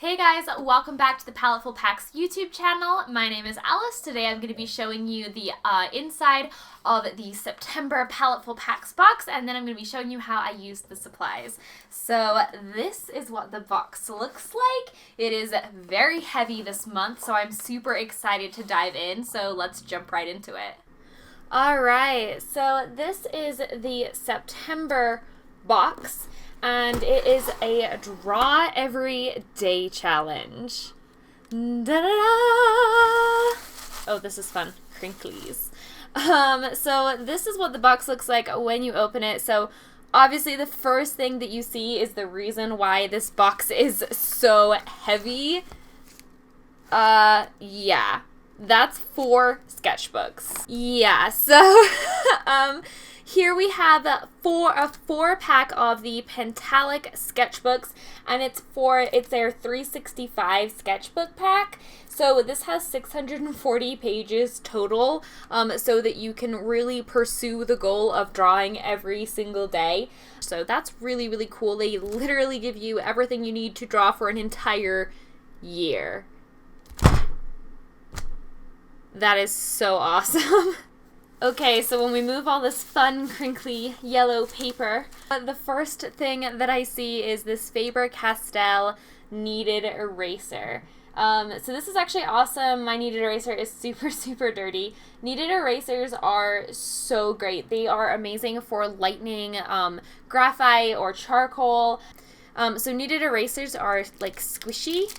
Hey guys, welcome back to the Paletteful Packs YouTube channel. My name is Alice. Today I'm going to be showing you the inside of the September Paletteful Packs box, and then I'm going to be showing you how I used the supplies. So this is what the box looks like. It is very heavy this month, so I'm super excited to dive in, so let's jump right into it. Alright, so this is the September box. And it is a draw every day challenge. Da-da-da! Oh, this is fun. Crinklies. So this is what the box looks like when you open it. So obviously the first thing that you see is the reason why this box is so heavy. Yeah. That's 4 sketchbooks. Yeah, so here we have a 4-pack of the Pentalic sketchbooks, and it's their 365 sketchbook pack. So this has 640 pages total, so that you can really pursue the goal of drawing every single day. So that's really, really cool. They literally give you everything you need to draw for an entire year. That is so awesome. Okay, so when we move all this fun, crinkly yellow paper, the first thing that I see is this Faber-Castell kneaded eraser. So this is actually awesome. My kneaded eraser is super, super dirty. Kneaded erasers are so great. They are amazing for lightening graphite or charcoal. So kneaded erasers are like squishy.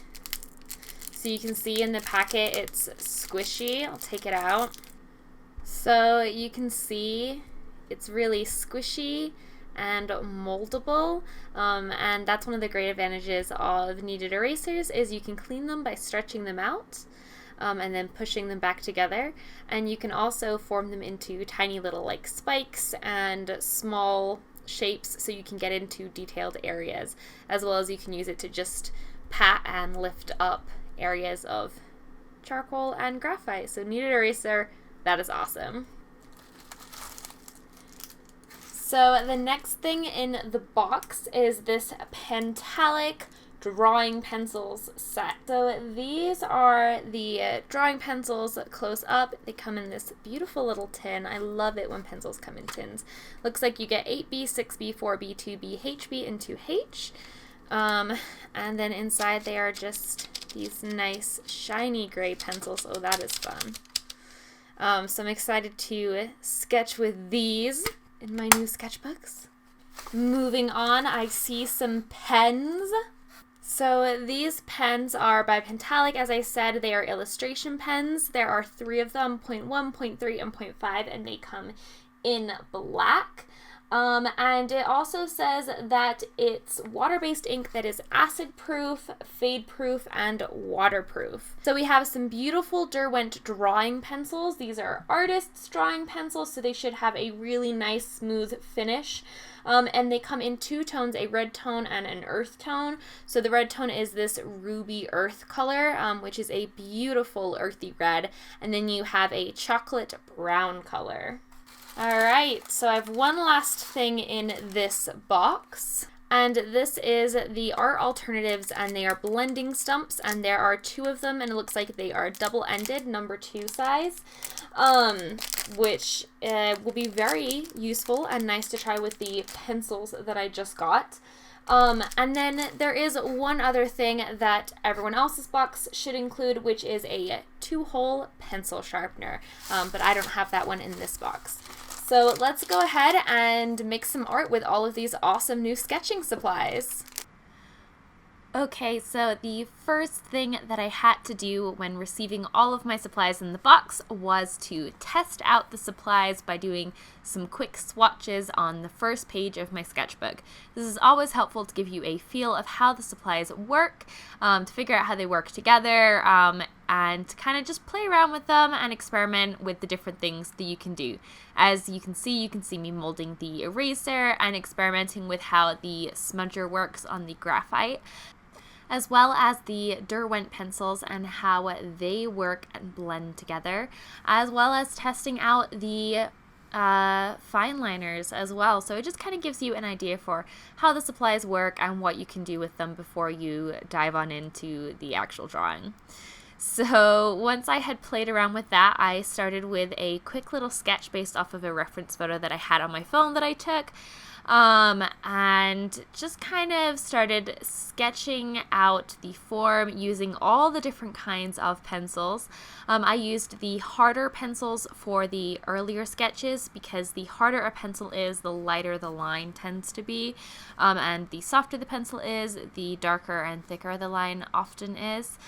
So you can see in the packet it's squishy. I'll take it out. So you can see it's really squishy and moldable, and that's one of the great advantages of kneaded erasers is you can clean them by stretching them out and then pushing them back together, and you can also form them into tiny little like spikes and small shapes so you can get into detailed areas, as well as you can use it to just pat and lift up areas of charcoal and graphite. So kneaded eraser, that is awesome. So the next thing in the box is this Pentalic drawing pencils set. So these are the drawing pencils close up. They come in this beautiful little tin. I love it when pencils come in tins. Looks like you get 8B, 6B, 4B, 2B, HB, and 2H. And then inside they are just these nice shiny gray pencils. Oh, that is fun. So I'm excited to sketch with these in my new sketchbooks. Moving on, I see some pens. So these pens are by Pentalic. As I said, they are illustration pens. There are 3 of them, 0.1, 0.3, and 0.5, and they come in black. And it also says that it's water-based ink that is acid-proof, fade-proof, and waterproof. So we have some beautiful Derwent drawing pencils. These are artists' drawing pencils, so they should have a really nice, smooth finish. And they come in 2 tones, a red tone and an earth tone. So the red tone is this ruby earth color, which is a beautiful earthy red. And then you have a chocolate brown color. Alright, so I have one last thing in this box, and this is the Art Alternatives, and they are blending stumps, and there are 2 of them, and it looks like they are double-ended, number 2 size, which will be very useful and nice to try with the pencils that I just got. And then there is one other thing that everyone else's box should include, which is a 2-hole pencil sharpener, but I don't have that one in this box. So let's go ahead and make some art with all of these awesome new sketching supplies. Okay, so the first thing that I had to do when receiving all of my supplies in the box was to test out the supplies by doing some quick swatches on the first page of my sketchbook. This is always helpful to give you a feel of how the supplies work, to figure out how they work together, and to kind of just play around with them and experiment with the different things that you can do. As you can see me molding the eraser and experimenting with how the smudger works on the graphite, as well as the Derwent pencils and how they work and blend together, as well as testing out the fine liners as well. So it just kind of gives you an idea for how the supplies work and what you can do with them before you dive on into the actual drawing. So once I had played around with that, I started with a quick little sketch based off of a reference photo that I had on my phone that I took. And just kind of started sketching out the form using all the different kinds of pencils. I used the harder pencils for the earlier sketches because the harder a pencil is, the lighter the line tends to be. And the softer the pencil is, the darker and thicker the line often is,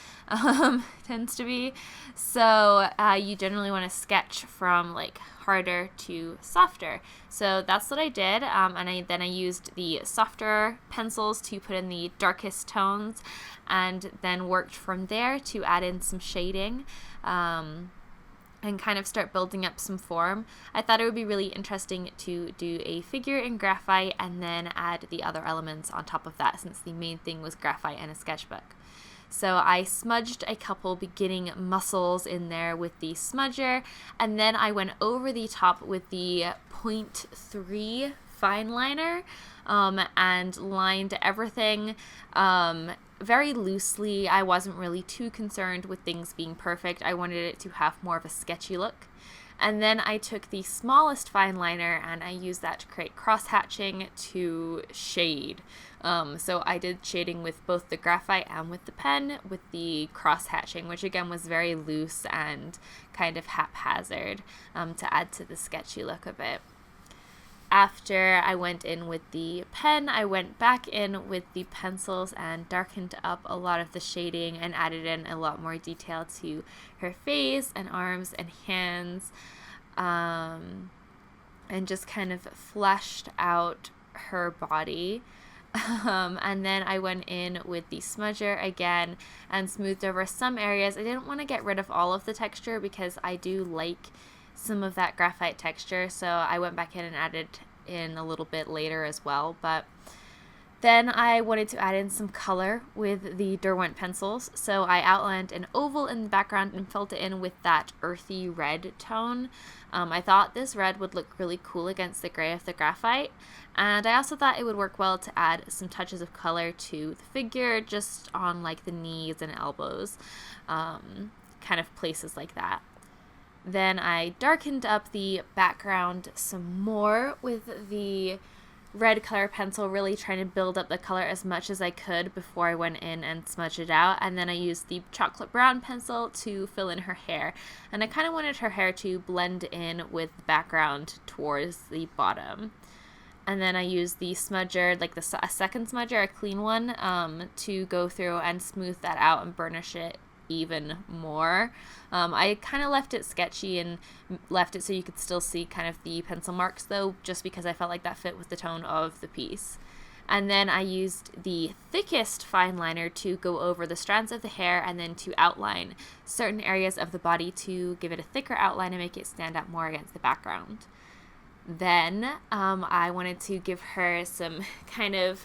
tends to be. So you generally want to sketch from like harder to softer. So that's what I did, and then I used the softer pencils to put in the darkest tones, and then worked from there to add in some shading and kind of start building up some form. I thought it would be really interesting to do a figure in graphite and then add the other elements on top of that, since the main thing was graphite and a sketchbook. So I smudged a couple beginning muscles in there with the smudger, and then I went over the top with the 0.3 fine liner and lined everything very loosely. I wasn't really too concerned with things being perfect. I wanted it to have more of a sketchy look. And then I took the smallest fine liner and I used that to create cross-hatching to shade. So I did shading with both the graphite and with the pen with the cross-hatching, which again was very loose and kind of haphazard to add to the sketchy look of it. After I went in with the pen, I went back in with the pencils and darkened up a lot of the shading and added in a lot more detail to her face and arms and hands, and just kind of fleshed out her body. And then I went in with the smudger again and smoothed over some areas. I didn't want to get rid of all of the texture because I do like some of that graphite texture, so I went back in and added in a little bit later as well. But then I wanted to add in some color with the Derwent pencils, so I outlined an oval in the background and filled it in with that earthy red tone. I thought this red would look really cool against the gray of the graphite, and I also thought it would work well to add some touches of color to the figure just on like the knees and elbows, kind of places like that. Then I darkened up the background some more with the red color pencil, really trying to build up the color as much as I could before I went in and smudged it out. And then I used the chocolate brown pencil to fill in her hair. And I kind of wanted her hair to blend in with the background towards the bottom. And then I used the smudger, like a second smudger, a clean one, to go through and smooth that out and burnish it even more. I kind of left it sketchy and left it so you could still see kind of the pencil marks though, just because I felt like that fit with the tone of the piece. And then I used the thickest fine liner to go over the strands of the hair and then to outline certain areas of the body to give it a thicker outline and make it stand out more against the background. Then I wanted to give her some kind of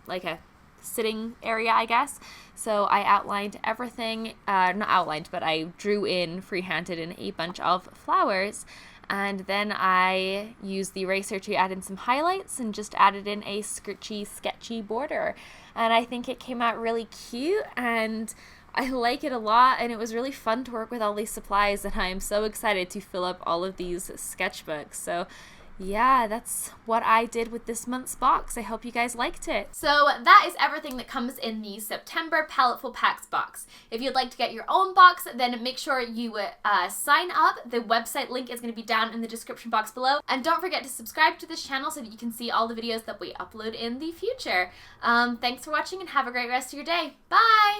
like a sitting area, I guess. So I outlined everything, not outlined, but I drew in, freehanded in a bunch of flowers. And then I used the eraser to add in some highlights and just added in a scritchy, sketchy border. And I think it came out really cute and I like it a lot, and it was really fun to work with all these supplies, and I am so excited to fill up all of these sketchbooks. So yeah, that's what I did with this month's box. I hope you guys liked it. So that is everything that comes in the September Paletteful Packs box. If you'd like to get your own box, then make sure you sign up. The website link is going to be down in the description box below. And don't forget to subscribe to this channel so that you can see all the videos that we upload in the future. Thanks for watching and have a great rest of your day. Bye!